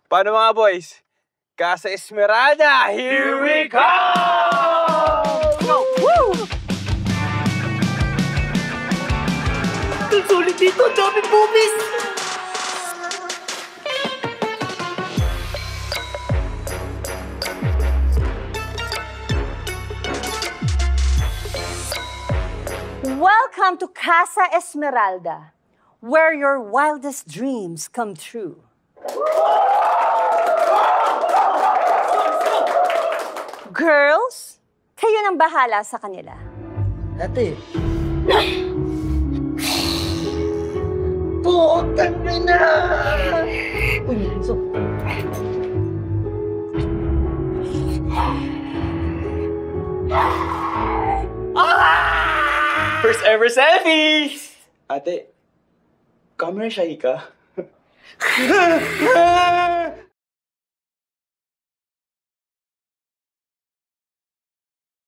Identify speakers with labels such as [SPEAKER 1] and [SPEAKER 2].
[SPEAKER 1] Paano mga boys? Casa Esmeralda, here we come!
[SPEAKER 2] Woo! Ang sulit dito, ang daming boobies!
[SPEAKER 3] Welcome to Casa Esmeralda, where your wildest dreams come true. Girls, kayo nang bahala sa kanila.
[SPEAKER 2] Ate. Putang na! Uy, so.
[SPEAKER 1] First ever selfie! Ate, camera shy ka?